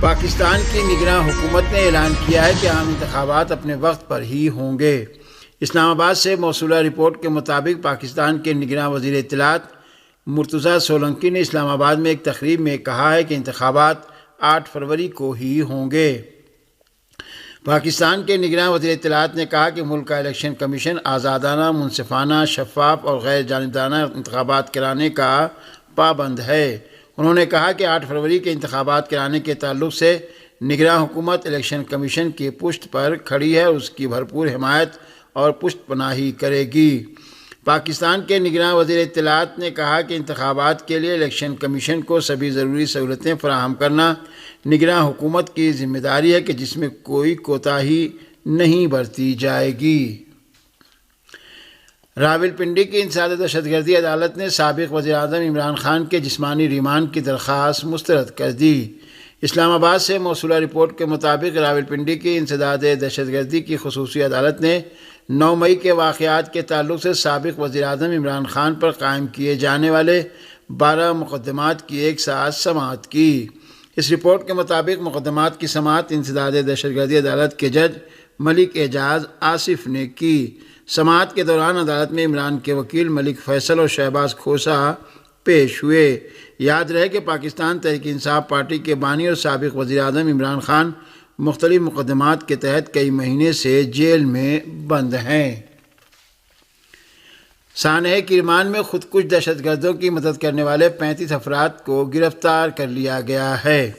پاکستان کی نگراں حکومت نے اعلان کیا ہے کہ عام انتخابات اپنے وقت پر ہی ہوں گے۔ اسلام آباد سے موصولہ رپورٹ کے مطابق پاکستان کے نگراں وزیر اطلاعات مرتضیٰ سولنکی نے اسلام آباد میں ایک تقریب میں کہا ہے کہ انتخابات 8 فروری کو ہی ہوں گے۔ پاکستان کے نگراں وزیر اطلاعات نے کہا کہ ملک کا الیکشن کمیشن آزادانہ، منصفانہ، شفاف اور غیر جانبدارانہ انتخابات کرانے کا پابند ہے۔ انہوں نے کہا کہ 8 فروری کے انتخابات کرانے کے تعلق سے نگراں حکومت الیکشن کمیشن کی پشت پر کھڑی ہے اور اس کی بھرپور حمایت اور پشت پناہی کرے گی۔ پاکستان کے نگراں وزیر اطلاعات نے کہا کہ انتخابات کے لیے الیکشن کمیشن کو سبھی ضروری سہولتیں فراہم کرنا نگراں حکومت کی ذمہ داری ہے کہ جس میں کوئی کوتاہی نہیں برتی جائے گی۔ راولپنڈی کی انسداد دہشت گردی عدالت نے سابق وزیر اعظم عمران خان کے جسمانی ریمانڈ کی درخواست مسترد کر دی۔ اسلام آباد سے موصولہ رپورٹ کے مطابق راولپنڈی کی انسداد دہشت گردی کی خصوصی عدالت نے 9 مئی کے واقعات کے تعلق سے سابق وزیر اعظم عمران خان پر قائم کیے جانے والے 12 مقدمات کی ایک ساتھ سماعت کی۔ اس رپورٹ کے مطابق مقدمات کی سماعت انسداد دہشت گردی عدالت کے جج ملک اعجاز آصف نے کی۔ سماعت کے دوران عدالت میں عمران کے وکیل ملک فیصل اور شہباز کھوسہ پیش ہوئے۔ یاد رہے کہ پاکستان تحریک انصاف پارٹی کے بانی اور سابق وزیر اعظم عمران خان مختلف مقدمات کے تحت کئی مہینے سے جیل میں بند ہیں۔ سانحہ کرمان میں خودکش دہشت گردوں کی مدد کرنے والے 35 افراد کو گرفتار کر لیا گیا ہے۔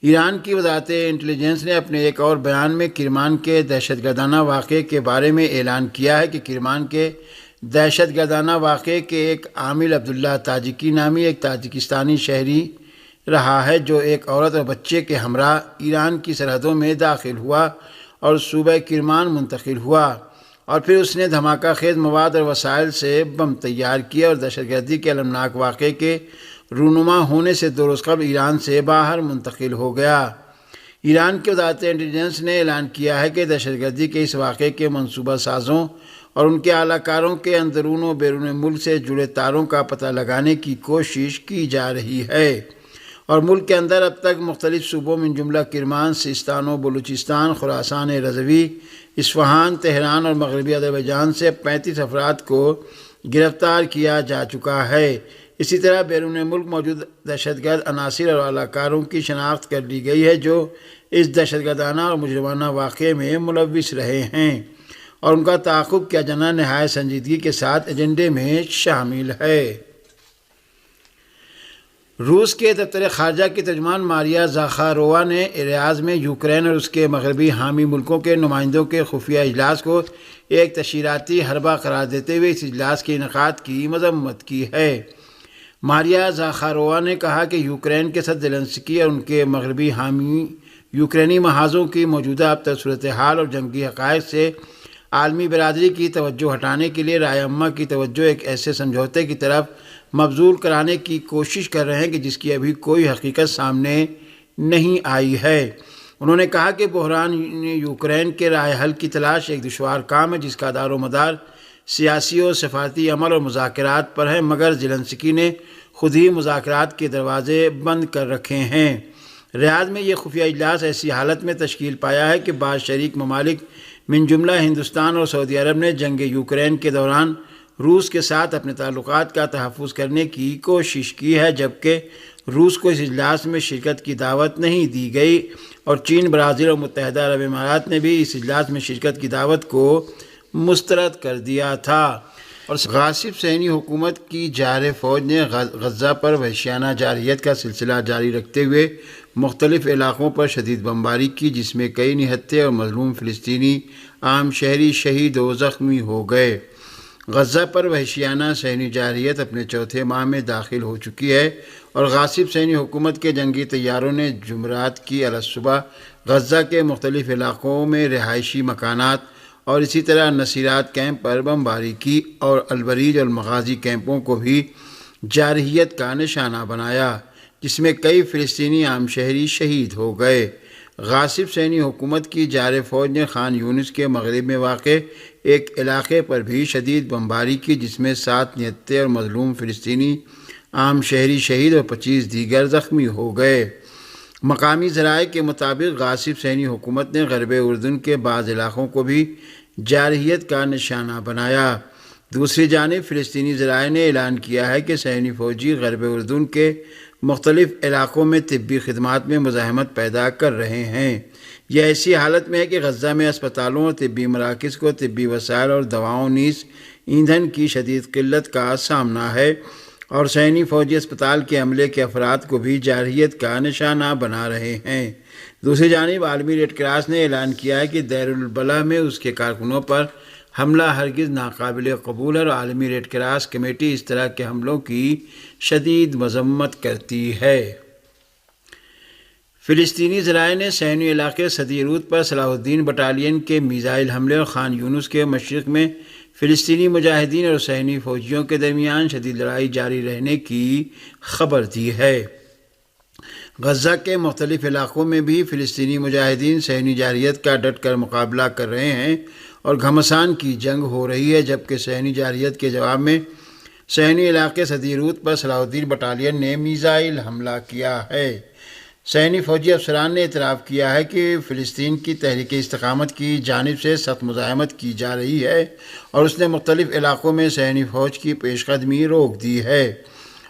ایران کی وزارت انٹیلیجنس نے اپنے ایک اور بیان میں کرمان کے دہشت گردانہ واقعے کے بارے میں اعلان کیا ہے کہ کرمان کے دہشت گردانہ واقعے کے ایک عامل عبداللہ تاجکی نامی ایک تاجکستانی شہری رہا ہے جو ایک عورت اور بچے کے ہمراہ ایران کی سرحدوں میں داخل ہوا اور صوبہ کرمان منتقل ہوا، اور پھر اس نے دھماکہ خیز مواد اور وسائل سے بم تیار کیا اور دہشت گردی کے المناک واقعے کے رونما ہونے سے 2 روز قبل ایران سے باہر منتقل ہو گیا۔ ایران کی وزارت انٹیلیجنس نے اعلان کیا ہے کہ دہشت گردی کے اس واقعے کے منصوبہ سازوں اور ان کے اعلی کاروں کے اندرون و بیرون ملک سے جڑے تاروں کا پتہ لگانے کی کوشش کی جا رہی ہے، اور ملک کے اندر اب تک مختلف صوبوں من جملہ کرمان، سیستان و بلوچستان، خراسان رضوی، اصفہان، تہران اور مغربی آذربائیجان سے 35 افراد کو گرفتار کیا جا چکا ہے۔ اسی طرح بیرون ملک موجود دہشت گرد عناصر اور اعلی کاروں کی شناخت کر لی گئی ہے جو اس دہشت گردانہ اور مجرمانہ واقعے میں ملوث رہے ہیں، اور ان کا تعاقب کیا جانا نہایت سنجیدگی کے ساتھ ایجنڈے میں شامل ہے۔ روس کے دفتر خارجہ کی ترجمان ماریا زاخارووا نے ریاض میں یوکرین اور اس کے مغربی حامی ملکوں کے نمائندوں کے خفیہ اجلاس کو ایک تشہیراتی حربہ قرار دیتے ہوئے اس اجلاس کے انعقاد کی مذمت کی ہے۔ ماریا زاخارووا نے کہا کہ یوکرین کے صدر زیلنسکی اور ان کے مغربی حامی یوکرینی محاذوں کی موجودہ اب تک صورتحال اور جنگی حقائق سے عالمی برادری کی توجہ ہٹانے کے لیے رائے عامہ کی توجہ ایک ایسے سمجھوتے کی طرف مبذول کرانے کی کوشش کر رہے ہیں کہ جس کی ابھی کوئی حقیقت سامنے نہیں آئی ہے۔ انہوں نے کہا کہ بحران یوکرین کے رائے حل کی تلاش ایک دشوار کام ہے جس کا دار و مدار سیاسی اور سفارتی عمل اور مذاکرات پر ہے، مگر زیلنسکی نے خود ہی مذاکرات کے دروازے بند کر رکھے ہیں۔ ریاض میں یہ خفیہ اجلاس ایسی حالت میں تشکیل پایا ہے کہ بعض شریک ممالک من جملہ ہندوستان اور سعودی عرب نے جنگ یوکرین کے دوران روس کے ساتھ اپنے تعلقات کا تحفظ کرنے کی کوشش کی ہے، جبکہ روس کو اس اجلاس میں شرکت کی دعوت نہیں دی گئی، اور چین، برازیل اور متحدہ عرب امارات نے بھی اس اجلاس میں شرکت کی دعوت کو مسترد کر دیا تھا۔ اور غاصب صہیونی حکومت کی جارح فوج نے غزہ پر وحشیانہ جارحیت کا سلسلہ جاری رکھتے ہوئے مختلف علاقوں پر شدید بمباری کی، جس میں کئی نہتے اور مظلوم فلسطینی عام شہری شہید و زخمی ہو گئے۔ غزہ پر وحشیانہ صہیونی جارحیت اپنے 4تھے ماہ میں داخل ہو چکی ہے، اور غاصب صہیونی حکومت کے جنگی طیاروں نے جمعرات کی صبح غزہ کے مختلف علاقوں میں رہائشی مکانات اور اسی طرح نصیرات کیمپ پر بمباری کی، اور البریج اور المغازی کیمپوں کو بھی جارحیت کا نشانہ بنایا، جس میں کئی فلسطینی عام شہری شہید ہو گئے۔ غاصب صہیونی حکومت کی جارح فوج نے خان یونس کے مغرب میں واقع ایک علاقے پر بھی شدید بمباری کی، جس میں 7 نہتے اور مظلوم فلسطینی عام شہری شہید اور 25 دیگر زخمی ہو گئے۔ مقامی ذرائع کے مطابق غاصب صہیونی حکومت نے غرب اردن کے بعض علاقوں کو بھی جارحیت کا نشانہ بنایا۔ دوسری جانب فلسطینی ذرائع نے اعلان کیا ہے کہ صہیونی فوجی غرب اردن کے مختلف علاقوں میں طبی خدمات میں مزاحمت پیدا کر رہے ہیں۔ یہ ایسی حالت میں ہے کہ غزہ میں اسپتالوں اور طبی مراکز کو طبی وسائل اور دواؤں نیز ایندھن کی شدید قلت کا سامنا ہے، اور صہیونی فوجی اسپتال کے عملے کے افراد کو بھی جارحیت کا نشانہ بنا رہے ہیں۔ دوسری جانب عالمی ریڈ کراس نے اعلان کیا ہے کہ دیر البلح میں اس کے کارکنوں پر حملہ ہرگز ناقابل قبول ہے، اور عالمی ریڈ کراس کمیٹی اس طرح کے حملوں کی شدید مذمت کرتی ہے۔ فلسطینی ذرائع نے صہیونی علاقے صدی رود پر صلاح الدین بٹالین کے میزائل حملے اور خان یونس کے مشرق میں فلسطینی مجاہدین اور صہیونی فوجیوں کے درمیان شدید لڑائی جاری رہنے کی خبر دی ہے۔ غزہ کے مختلف علاقوں میں بھی فلسطینی مجاہدین صہیونی جارحیت کا ڈٹ کر مقابلہ کر رہے ہیں اور گھمسان کی جنگ ہو رہی ہے، جبکہ صہیونی جارحیت کے جواب میں صہیونی علاقے صدی رود پر صلاح الدین بٹالین نے میزائل حملہ کیا ہے۔ صہیونی فوجی افسران نے اعتراف کیا ہے کہ فلسطین کی تحریک استقامت کی جانب سے سخت مزاحمت کی جا رہی ہے، اور اس نے مختلف علاقوں میں صہیونی فوج کی پیش قدمی روک دی ہے،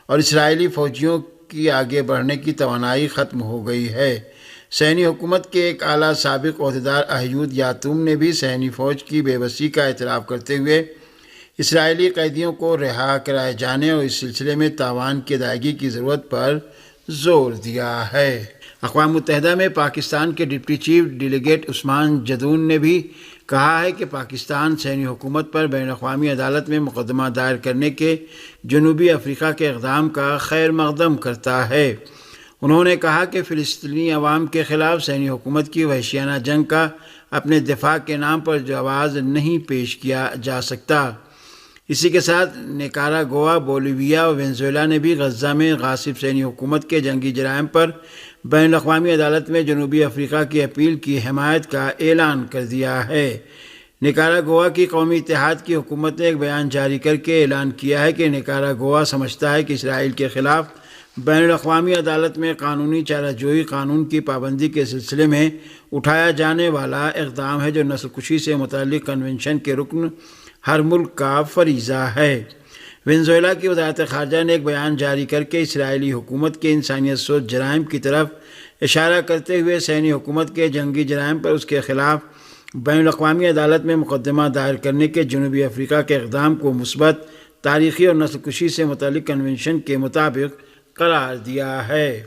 اور اسرائیلی فوجیوں کی آگے بڑھنے کی توانائی ختم ہو گئی ہے۔ صہیونی حکومت کے ایک اعلیٰ سابق عہدیدار احیود یاتوم نے بھی صہیونی فوج کی بے بسی کا اعتراف کرتے ہوئے اسرائیلی قیدیوں کو رہا کرائے جانے اور اس سلسلے میں تاوان کی ادائیگی کی ضرورت پر زور دیا ہے۔ اقوام متحدہ میں پاکستان کے ڈپٹی چیف ڈیلیگیٹ عثمان جدون نے بھی کہا ہے کہ پاکستان صہیونی حکومت پر بین الاقوامی عدالت میں مقدمہ دائر کرنے کے جنوبی افریقہ کے اقدام کا خیر مقدم کرتا ہے۔ انہوں نے کہا کہ فلسطینی عوام کے خلاف صہیونی حکومت کی وحشیانہ جنگ کا اپنے دفاع کے نام پر جواز نہیں پیش کیا جا سکتا۔ اسی کے ساتھ نیکاراگوا، بولیویا اور وینزویلا نے بھی غزہ میں غاصب صہیونی حکومت کے جنگی جرائم پر بین الاقوامی عدالت میں جنوبی افریقہ کی اپیل کی حمایت کا اعلان کر دیا ہے۔ نیکاراگوا کی قومی اتحاد کی حکومت نے ایک بیان جاری کر کے اعلان کیا ہے کہ نیکاراگوا سمجھتا ہے کہ اسرائیل کے خلاف بین الاقوامی عدالت میں قانونی چارہ جوئی قانون کی پابندی کے سلسلے میں اٹھایا جانے والا اقدام ہے، جو نسل کشی سے متعلق کنونشن کے رکن ہر ملک کا فریضہ ہے۔ وینزویلا کی وزارت خارجہ نے ایک بیان جاری کر کے اسرائیلی حکومت کے انسانیت سوز جرائم کی طرف اشارہ کرتے ہوئے صہیونی حکومت کے جنگی جرائم پر اس کے خلاف بین الاقوامی عدالت میں مقدمہ دائر کرنے کے جنوبی افریقہ کے اقدام کو مثبت، تاریخی اور نسل کشی سے متعلق کنونشن کے مطابق قرار دیا ہے۔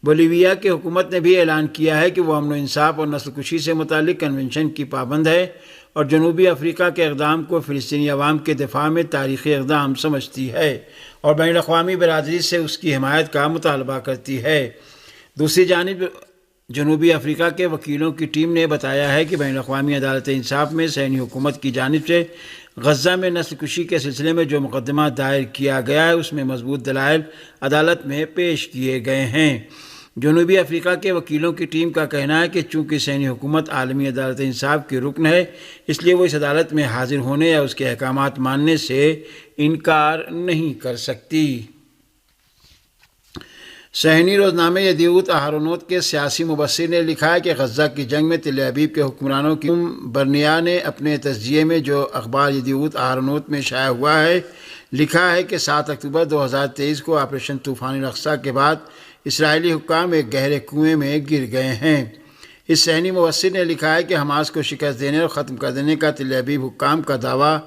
بولیویا کی حکومت نے بھی اعلان کیا ہے کہ وہ امن و انصاف اور نسل کشی سے متعلق کنونشن کی پابند ہے، اور جنوبی افریقہ کے اقدام کو فلسطینی عوام کے دفاع میں تاریخی اقدام سمجھتی ہے اور بین الاقوامی برادری سے اس کی حمایت کا مطالبہ کرتی ہے۔ دوسری جانب جنوبی افریقہ کے وکیلوں کی ٹیم نے بتایا ہے کہ بین الاقوامی عدالت انصاف میں صہیونی حکومت کی جانب سے غزہ میں نسل کشی کے سلسلے میں جو مقدمہ دائر کیا گیا ہے، اس میں مضبوط دلائل عدالت میں پیش کیے گئے ہیں۔ جنوبی افریقہ کے وکیلوں کی ٹیم کا کہنا ہے کہ چونکہ صہیونی حکومت عالمی عدالت انصاف کی رکن ہے، اس لیے وہ اس عدالت میں حاضر ہونے یا اس کے احکامات ماننے سے انکار نہیں کر سکتی۔ صہیونی روزنامے یدیعوت احرونوت کے سیاسی مبصر نے لکھا ہے کہ غزہ کی جنگ میں تل ابیب کے حکمرانوں کی برنیا نے اپنے تجزیے میں جو اخبار یدیعوت احرونوت میں شائع ہوا ہے لکھا ہے کہ 7 اکتوبر 2023 کو آپریشن طوفان الاقصی کے بعد اسرائیلی حکام ایک گہرے کنویں میں گر گئے ہیں۔ اس صہیونی مبصر نے لکھا ہے کہ حماس کو شکست دینے اور ختم کر دینے کا تل ابیب حکام کا دعویٰ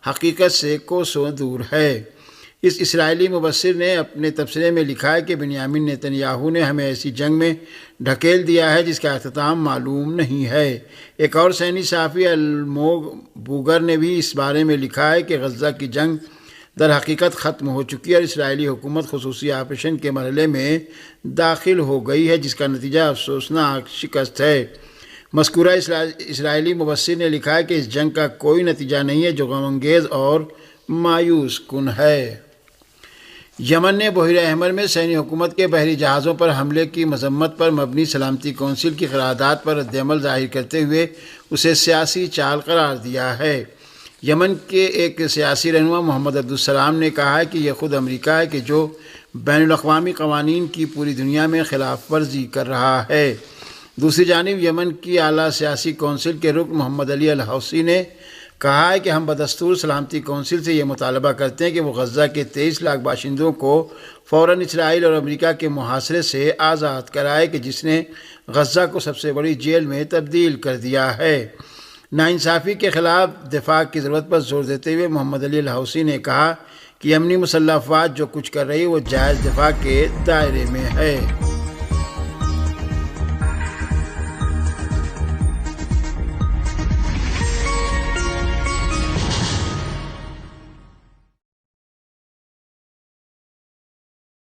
حقیقت سے کوسوں دور ہے۔ اس اسرائیلی مبصر نے اپنے تبصرے میں لکھا ہے کہ بنیامین نیتن یاہو نے ہمیں ایسی جنگ میں ڈھکیل دیا ہے جس کا اختتام معلوم نہیں ہے۔ ایک اور صہیونی صحافی الموگ بوگر نے بھی اس بارے میں لکھا ہے کہ غزہ کی جنگ در حقیقت ختم ہو چکی ہے اور اسرائیلی حکومت خصوصی آپریشن کے مرحلے میں داخل ہو گئی ہے، جس کا نتیجہ افسوسناک شکست ہے۔ مذکورہ اسرائیلی مبصر نے لکھا ہے کہ اس جنگ کا کوئی نتیجہ نہیں ہے، جو غم انگیز اور مایوس کن ہے۔ یمن نے بحیرہ احمر میں صہیونی حکومت کے بحری جہازوں پر حملے کی مذمت پر مبنی سلامتی کونسل کی قرارداد پر رد عمل ظاہر کرتے ہوئے اسے سیاسی چال قرار دیا ہے۔ یمن کے ایک سیاسی رہنما محمد عبدالسلام نے کہا ہے کہ یہ خود امریکہ ہے کہ جو بین الاقوامی قوانین کی پوری دنیا میں خلاف ورزی کر رہا ہے۔ دوسری جانب یمن کی اعلیٰ سیاسی کونسل کے رکن محمد علی الحوثی نے کہا ہے کہ ہم بدستور سلامتی کونسل سے یہ مطالبہ کرتے ہیں کہ وہ غزہ کے 23 لاکھ باشندوں کو فوراً اسرائیل اور امریکہ کے محاصرے سے آزاد کرائے کہ جس نے غزہ کو سب سے بڑی جیل میں تبدیل کر دیا ہے۔ ناانصافی کے خلاف دفاع کی ضرورت پر زور دیتے ہوئے محمد علی الحوثی نے کہا کہ یمنی مسلح افواج جو کچھ کر رہی ہے وہ جائز دفاع کے دائرے میں ہے۔